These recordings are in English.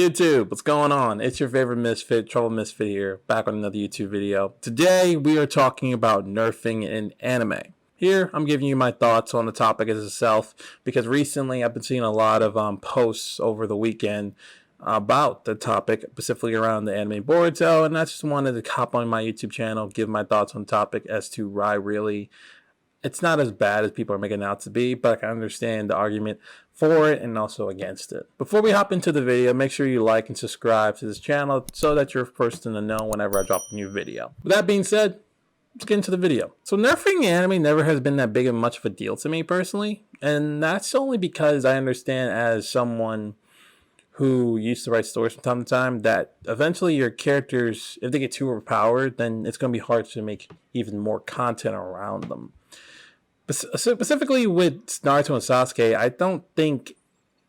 YouTube, what's going on? It's your favorite misfit, Trouble Misfit here, back on another YouTube video. Today, we are talking about nerfing in anime. Here, I'm giving you my thoughts on the topic as itself, because recently I've been seeing a lot of posts over the weekend about the topic, specifically around the anime Boruto, and I just wanted to hop on my YouTube channel, give my thoughts on the topic as to why really it's not as bad as people are making it out to be, but I can understand the argument for it and also against it. Before we hop into the video, make sure you like and subscribe to this channel so that you're first in the know whenever I drop a new video. With that being said, let's get into the video. So nerfing anime never has been that big of much of a deal to me personally, and that's only because I understand as someone who used to write stories from time to time that eventually your characters, if they get too overpowered, then it's going to be hard to make even more content around them. Specifically with Naruto and Sasuke, I don't think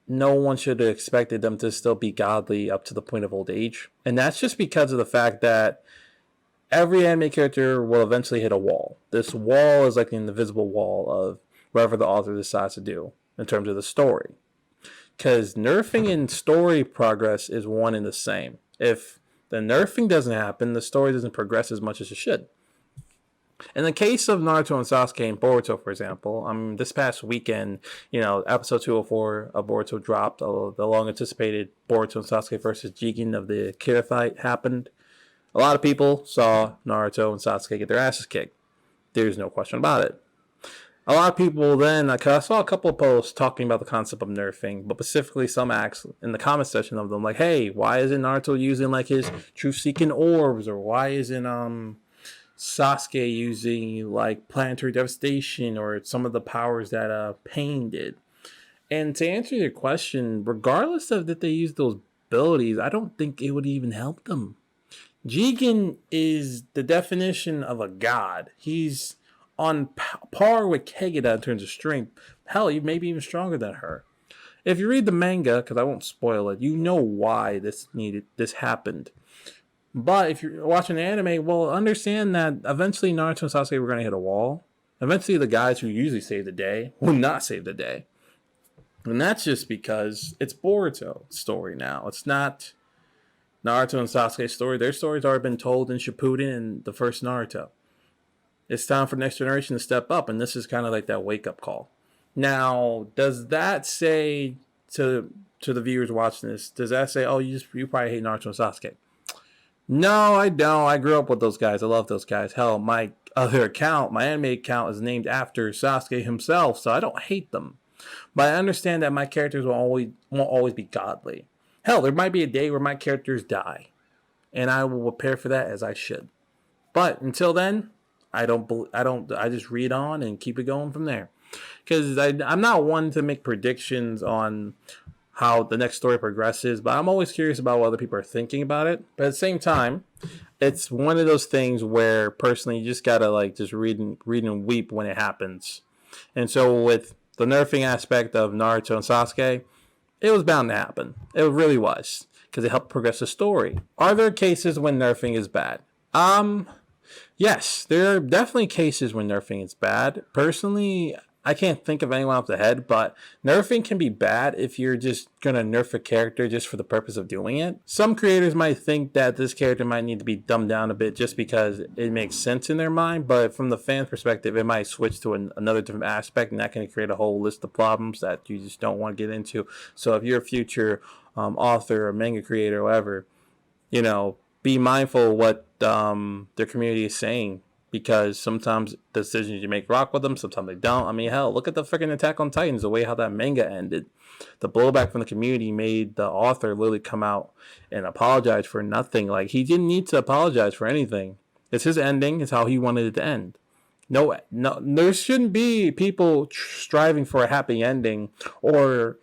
no one should have expected them to still be godly up to the point of old age. And that's just because of the fact that every anime character will eventually hit a wall. This wall is like an invisible wall of whatever the author decides to do in terms of the story. Because nerfing and story progress is one and the same. If the nerfing doesn't happen, the story doesn't progress as much as it should. In the case of Naruto and Sasuke and Boruto, for example, this past weekend, episode 204 of Boruto dropped. The long-anticipated Boruto and Sasuke versus Jigen of the Kira fight happened. A lot of people saw Naruto and Sasuke get their asses kicked. There's no question about it. A lot of people then, I saw a couple of posts talking about the concept of nerfing, but specifically some acts in the comment section of them like, hey, why isn't Naruto using like his truth-seeking orbs, or why isn't Sasuke using like planetary devastation or some of the powers that Pain did? And to answer your question, regardless of that they use those abilities, I don't think it would even help them. Jigen is the definition of a god. He's on par with Kegeda in terms of strength. Hell, you may be even stronger than her. If you read the manga, because I won't spoil it, you know why this happened. But if you're watching the anime, well, understand that eventually Naruto and Sasuke were going to hit a wall. Eventually the guys who usually save the day will not save the day. And that's just because it's Boruto's story now. It's not Naruto and Sasuke's story. Their stories already been told in Shippuden and the first Naruto. It's time for the next generation to step up, and this is kind of like that wake-up call. Now, does that say to the viewers watching this, does that say, oh, you probably hate Naruto and Sasuke? No, I don't. I grew up with those guys. I love those guys. Hell, my other account, my anime account, is named after Sasuke himself, so I don't hate them. But I understand that my characters won't always be godly. Hell, there might be a day where my characters die, and I will prepare for that as I should. But until then, I just read on and keep it going from there. Because I'm not one to make predictions on how the next story progresses, but I'm always curious about what other people are thinking about it. But at the same time, it's one of those things where personally you just gotta like just read and weep when it happens. And so with the nerfing aspect of Naruto and Sasuke, it was bound to happen. It really was, because it helped progress the story. Are there cases when nerfing is bad? Yes, there are definitely cases when nerfing is bad. Personally, I can't think of anyone off the head, but nerfing can be bad if you're just going to nerf a character just for the purpose of doing it. Some creators might think that this character might need to be dumbed down a bit just because it makes sense in their mind, but from the fan perspective, it might switch to another different aspect, and that can create a whole list of problems that you just don't want to get into. So if you're a future author or manga creator or whatever, be mindful of what their community is saying, because sometimes the decisions you make rock with them, sometimes they don't. I mean, hell, look at the freaking Attack on Titans, the way how that manga ended. The blowback from the community made the author literally come out and apologize for nothing. Like, he didn't need to apologize for anything. It's his ending. It's how he wanted it to end. No, there shouldn't be people striving for a happy ending or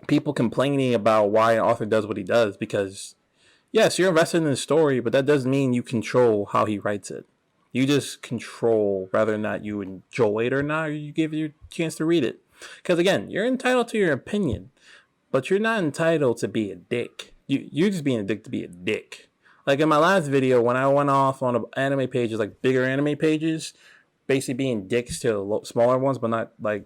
people complaining about why an author does what he does, because yes, you're invested in the story, but that doesn't mean you control how he writes it. You just control whether or not you enjoy it or not, or you give you a chance to read it. Because again, you're entitled to your opinion, but you're not entitled to be a dick. You're just being a dick to be a dick. Like in my last video, when I went off on anime pages, like bigger anime pages, basically being dicks to smaller ones, but not like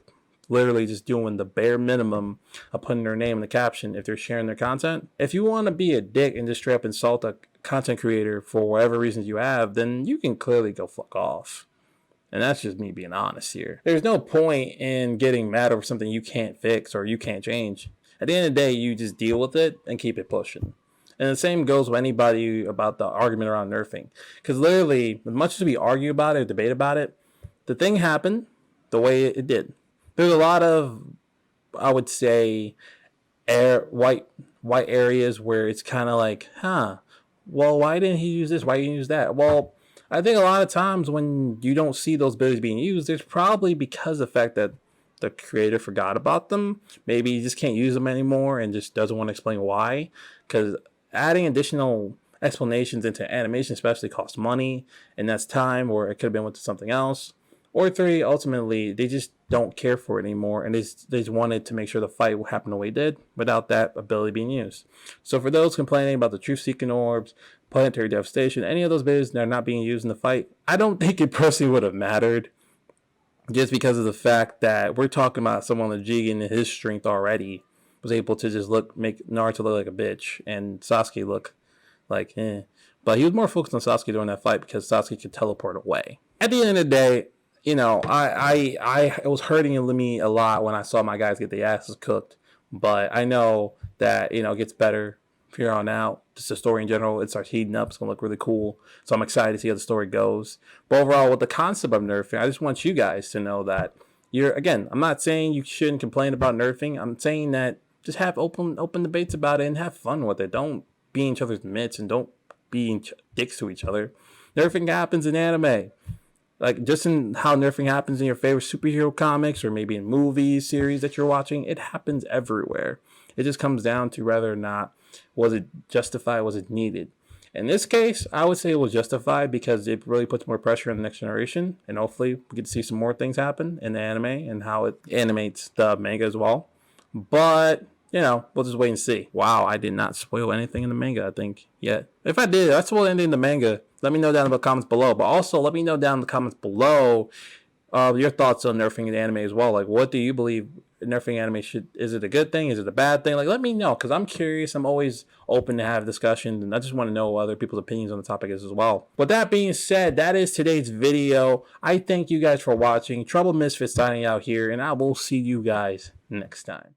literally just doing the bare minimum of putting their name in the caption if they're sharing their content. If you want to be a dick and just straight up insult a content creator for whatever reasons you have, then you can clearly go fuck off. And that's just me being honest here. There's no point in getting mad over something you can't fix or you can't change. At the end of the day, you just deal with it and keep it pushing. And the same goes with anybody about the argument around nerfing. Because literally, as much as we argue about it or debate about it, the thing happened the way it did. There's a lot of, I would say, white areas where it's kind of like, well, why didn't he use this? Why didn't he use that? Well, I think a lot of times when you don't see those abilities being used, there's probably because of the fact that the creator forgot about them. Maybe he just can't use them anymore and just doesn't want to explain why. Because adding additional explanations into animation especially costs money, and that's time, or it could have been with something else. Or 3, ultimately, they just don't care for it anymore, and they just wanted to make sure the fight would happen the way it did without that ability being used. So for those complaining about the truth-seeking orbs, planetary devastation, any of those abilities that are not being used in the fight, I don't think it personally would have mattered, just because of the fact that we're talking about someone like Jigen and his strength already was able to just make Naruto look like a bitch and Sasuke look like But he was more focused on Sasuke during that fight because Sasuke could teleport away. At the end of the day, you know, it was hurting me a lot when I saw my guys get their asses cooked. But I know that, you know, it gets better from here on out. Just the story in general, it starts heating up. It's going to look really cool. So I'm excited to see how the story goes. But overall, with the concept of nerfing, I just want you guys to know that again, I'm not saying you shouldn't complain about nerfing. I'm saying that just have open debates about it and have fun with it. Don't be in each other's midst and don't be dicks to each other. Nerfing happens in anime. Like, just in how nerfing happens in your favorite superhero comics or maybe in movies, series that you're watching, it happens everywhere. It just comes down to whether or not was it justified, was it needed. In this case, I would say it was justified because it really puts more pressure on the next generation, and hopefully we get to see some more things happen in the anime and how it animates the manga as well. But, you know, we'll just wait and see. Wow, I did not spoil anything in the manga, I think, yet. If I did, I spoiled anything in the manga, let me know down in the comments below. But also, let me know down in the comments below your thoughts on nerfing the anime as well. Like, what do you believe nerfing anime is it a good thing? Is it a bad thing? Like, let me know, because I'm curious. I'm always open to have discussions, and I just want to know other people's opinions on the topic as well. With that being said, that is today's video. I thank you guys for watching. Trouble Misfit signing out here, and I will see you guys next time.